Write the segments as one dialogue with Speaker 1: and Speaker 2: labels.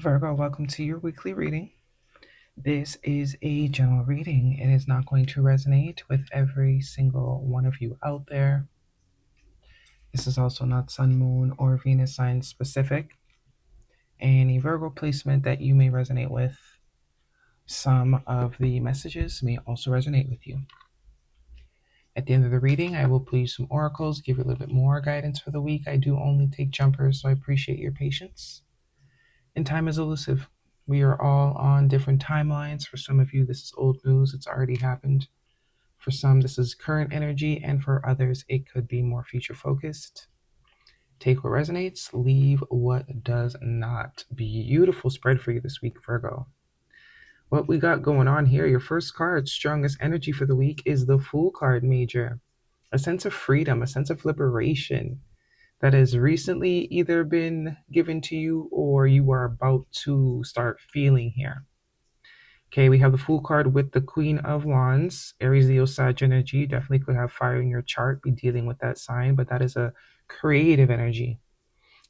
Speaker 1: Virgo, welcome to your weekly reading. This is a general reading. It is not going to resonate with every single one of you out there. This is also not Sun, Moon, or Venus sign specific. Any Virgo placement that you may resonate with, some of the messages may also resonate with you. At the end of the reading, I will pull you some oracles, give you a little bit more guidance for the week. I do only take jumpers, so I appreciate your patience. And time is elusive. We are all on different timelines. For some of you, this is old news. It's already happened. For some, this is current energy. And for others, it could be more future focused. Take what resonates, leave what does not. Beautiful spread for you this week, Virgo. What we got going on here, your first card, strongest energy for the week, is the Fool card, Major. A sense of freedom, a sense of liberation that has recently either been given to you or you are about to start feeling here. Okay, we have the Fool card with the Queen of Wands, Aries, Leo, Sag energy. Definitely could have fire in your chart, be dealing with that sign, but that is a creative energy.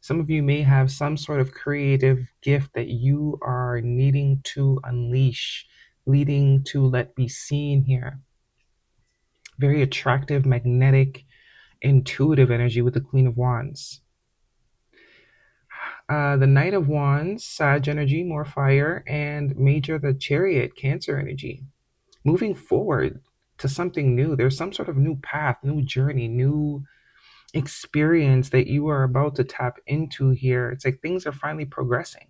Speaker 1: Some of you may have some sort of creative gift that you are needing to unleash, needing to let be seen here. Very attractive, magnetic, intuitive energy with the Queen of Wands. The Knight of Wands, Sag energy, more fire, and Major, the Chariot, Cancer energy. Moving forward to something new. There's some sort of new path, new journey, new experience that you are about to tap into here. It's like things are finally progressing.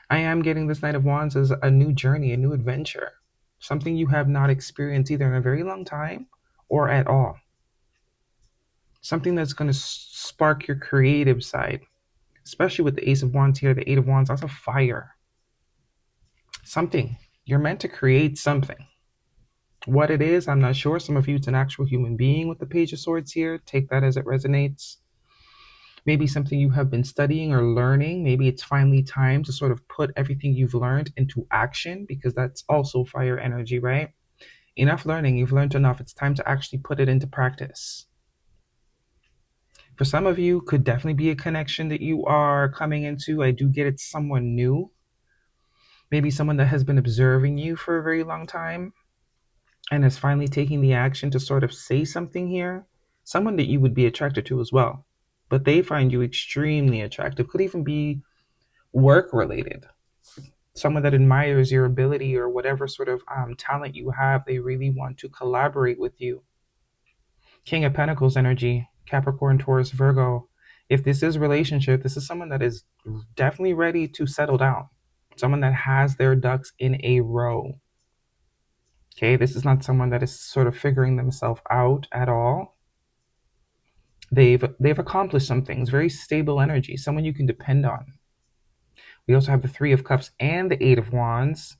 Speaker 1: I am getting this Knight of Wands as a new journey, a new adventure, something you have not experienced either in a very long time or at all. Something that's going to spark your creative side, especially with the Ace of Wands here, the Eight of Wands, also fire. Something. You're meant to create something. What it is, I'm not sure. Some of you, it's an actual human being with the Page of Swords here. Take that as it resonates. Maybe something you have been studying or learning. Maybe it's finally time to sort of put everything you've learned into action, because that's also fire energy, right? Enough learning. You've learned enough. It's time to actually put it into practice. For some of you, could definitely be a connection that you are coming into. I do get it's someone new. Maybe someone that has been observing you for a very long time and is finally taking the action to sort of say something here. Someone that you would be attracted to as well, but they find you extremely attractive. Could even be work related. Someone that admires your ability or whatever sort of talent you have. They really want to collaborate with you. King of Pentacles energy, Capricorn, Taurus, Virgo. If this is a relationship, this is someone that is definitely ready to settle down. Someone that has their ducks in a row. Okay, this is not someone that is sort of figuring themselves out at all. They've accomplished some things. Very stable energy, someone you can depend on. We also have the Three of Cups and the Eight of Wands.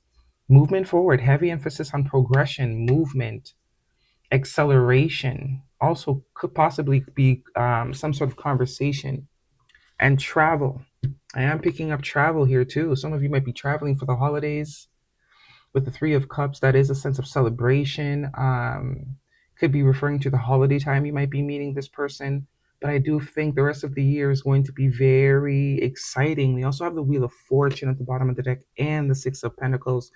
Speaker 1: Movement forward, heavy emphasis on progression, movement, acceleration. Also could possibly be some sort of conversation and travel. I am picking up travel here too. Some of you might be traveling for the holidays. With the Three of Cups, that is a sense of celebration. Could be referring to the holiday time you might be meeting this person. But I do think the rest of the year is going to be very exciting. We also have the Wheel of Fortune at the bottom of the deck and the Six of Pentacles.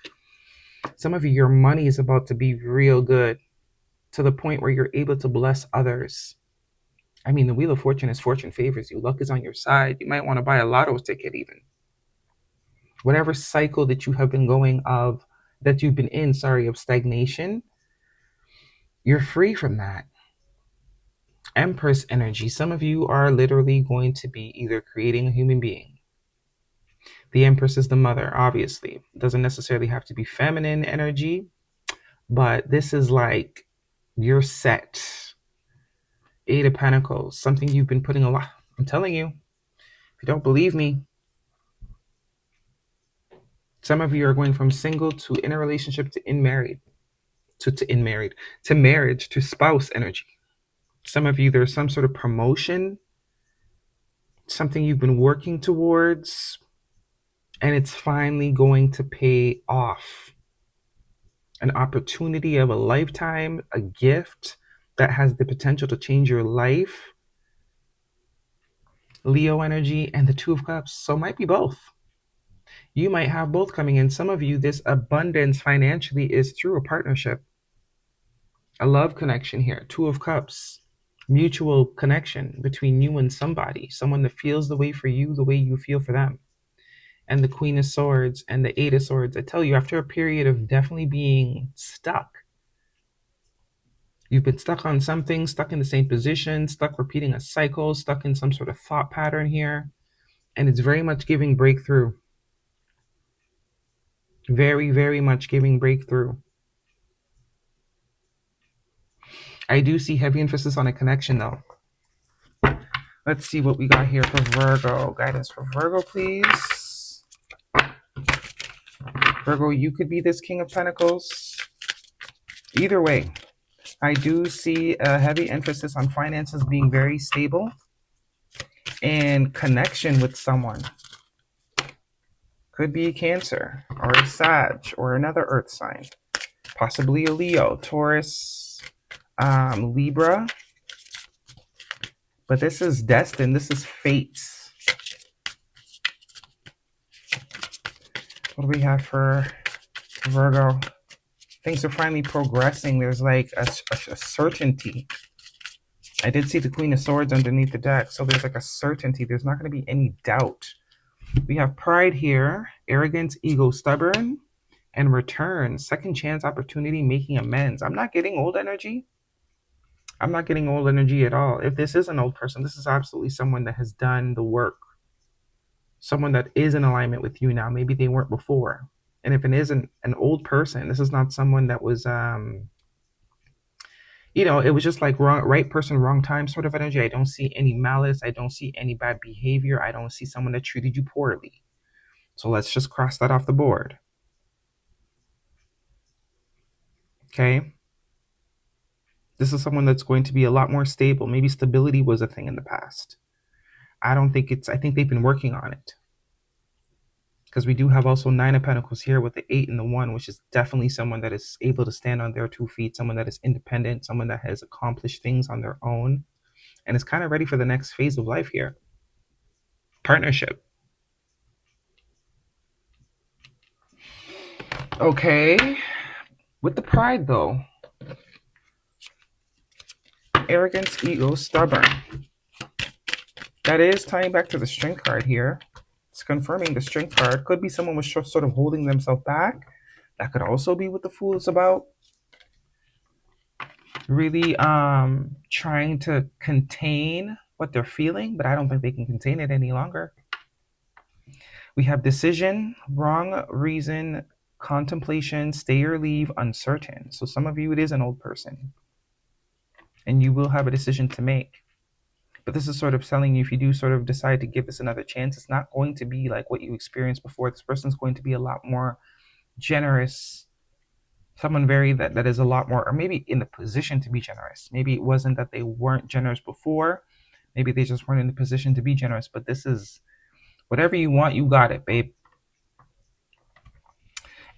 Speaker 1: Some of you, your money is about to be real good to the point where you're able to bless others. I mean, the Wheel of Fortune is fortune favors you. Luck is on your side. You might want to buy a lotto ticket even. Whatever cycle that you have been going of, that you've been in, of stagnation, you're free from that. Empress energy. Some of you are literally going to be either creating a human being. The Empress is the mother, obviously. It doesn't necessarily have to be feminine energy, but this is like you're set. Eight of Pentacles, something you've been putting a lot. I'm telling you, if you don't believe me, some of you are going from single to in a relationship to in married, to marriage, to spouse energy. Some of you, there's some sort of promotion, something you've been working towards, and it's finally going to pay off. An opportunity of a lifetime, a gift that has the potential to change your life. Leo energy and the Two of Cups, so it might be both. You might have both coming in. Some of you, this abundance financially is through a partnership, a love connection here. Two of Cups, mutual connection between you and somebody, someone that feels the way for you, the way you feel for them. And the Queen of Swords and the Eight of Swords. I tell you, after a period of definitely being stuck, you've been stuck on something, stuck in the same position, stuck repeating a cycle, stuck in some sort of thought pattern here. And it's very much giving breakthrough. Very, very much giving breakthrough. I do see heavy emphasis on a connection though. Let's see what we got here for Virgo. Guidance for Virgo, please. Virgo, you could be this King of Pentacles. Either way, I do see a heavy emphasis on finances being very stable and connection with someone. Could be a Cancer or a Sag or another Earth sign. Possibly a Leo, Taurus, Libra. But this is destined. This is fate. What do we have for Virgo? Things are finally progressing. There's like a certainty. I did see the Queen of Swords underneath the deck. So there's like a certainty. There's not going to be any doubt. We have pride here, arrogance, ego, stubborn, and return. Second chance, opportunity, making amends. I'm not getting old energy. I'm not getting old energy at all. If this is an old person, this is absolutely someone that has done the work. Someone that is in alignment with you now. Maybe they weren't before. And if it isn't an old person, this is not someone that was, it was just like right person, wrong time sort of energy. I don't see any malice. I don't see any bad behavior. I don't see someone that treated you poorly. So let's just cross that off the board. Okay. This is someone that's going to be a lot more stable. Maybe stability was a thing in the past. I think they've been working on it. Because we do have also Nine of Pentacles here with the 8 and the 1, which is definitely someone that is able to stand on their 2 feet, someone that is independent, someone that has accomplished things on their own, and is kind of ready for the next phase of life here. Partnership. Okay. With the pride, though. Arrogance, ego, stubborn. That is tying back to the Strength card here. It's confirming the Strength card. Could be someone was sort of holding themselves back. That could also be what the Fool is about. Really trying to contain what they're feeling, but I don't think they can contain it any longer. We have decision, wrong reason, contemplation, stay or leave, uncertain. So some of you, it is an old person. And you will have a decision to make. But this is sort of telling you, if you do sort of decide to give this another chance, it's not going to be like what you experienced before. This person's going to be a lot more generous. Someone that is a lot more, or maybe in the position to be generous. Maybe it wasn't that they weren't generous before. Maybe they just weren't in the position to be generous. But this is whatever you want, you got it, babe.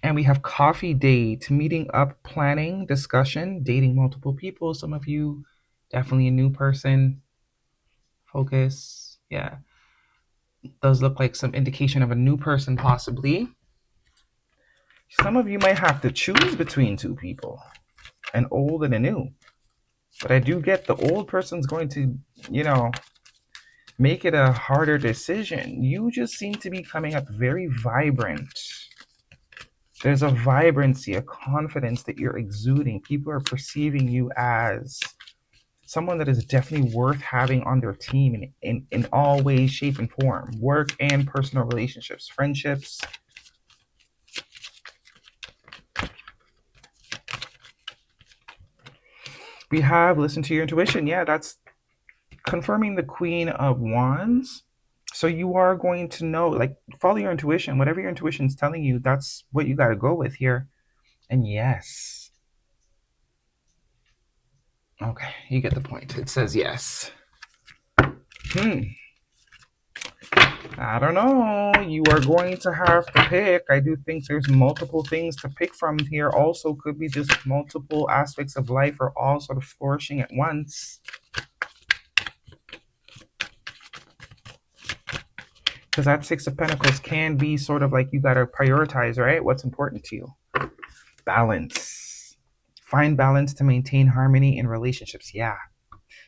Speaker 1: And we have coffee date, meeting up, planning, discussion, dating multiple people. Some of you, definitely a new person. Focus. Yeah. Does look like some indication of a new person, possibly. Some of you might have to choose between 2 people, an old and a new. But I do get the old person's going to, make it a harder decision. You just seem to be coming up very vibrant. There's a vibrancy, a confidence that you're exuding. People are perceiving you as someone that is definitely worth having on their team in all ways, shape, and form. Work and personal relationships, friendships. We have listen to your intuition. Yeah, that's confirming the Queen of Wands. So you are going to know, like, follow your intuition. Whatever your intuition is telling you, that's what you got to go with here. And yes. Okay, you get the point. It says yes. I don't know. You are going to have to pick. I do think there's multiple things to pick from here. Also, could be just multiple aspects of life are all sort of flourishing at once. Because that Six of Pentacles can be sort of like you got to prioritize, right? What's important to you. Balance. Find balance to maintain harmony in relationships. Yeah.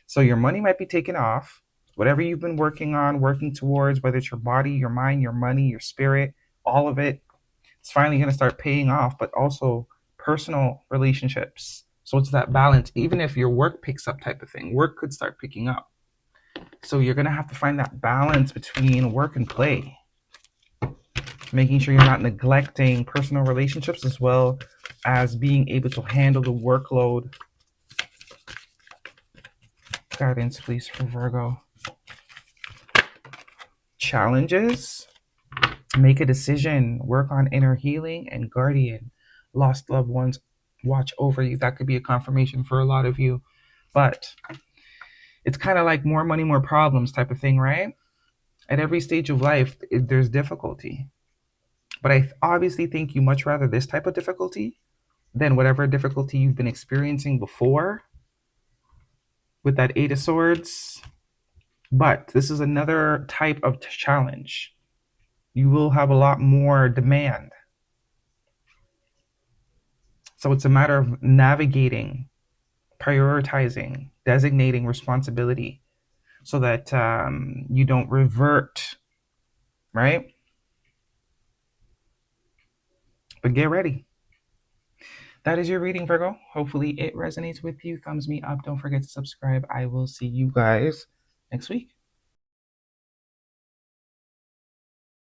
Speaker 1: So your money might be taken off. Whatever you've been working on, working towards, whether it's your body, your mind, your money, your spirit, all of it, it's finally going to start paying off, but also personal relationships. So it's that balance. Even if your work picks up type of thing, work could start picking up. So you're going to have to find that balance between work and play, making sure you're not neglecting personal relationships as well as being able to handle the workload. Guidance, please, for Virgo. Challenges. Make a decision. Work on inner healing and guardian. Lost loved ones watch over you. That could be a confirmation for a lot of you. But it's kind of like more money, more problems type of thing, right? At every stage of life, there's difficulty. But I obviously think you much rather this type of difficulty than whatever difficulty you've been experiencing before with that Eight of Swords. But this is another type of challenge. You will have a lot more demand. So it's a matter of navigating, prioritizing, designating responsibility so that you don't revert, right? But get ready. That is your reading, Virgo. Hopefully it resonates with you. Thumbs me up. Don't forget to subscribe. I will see you guys next week.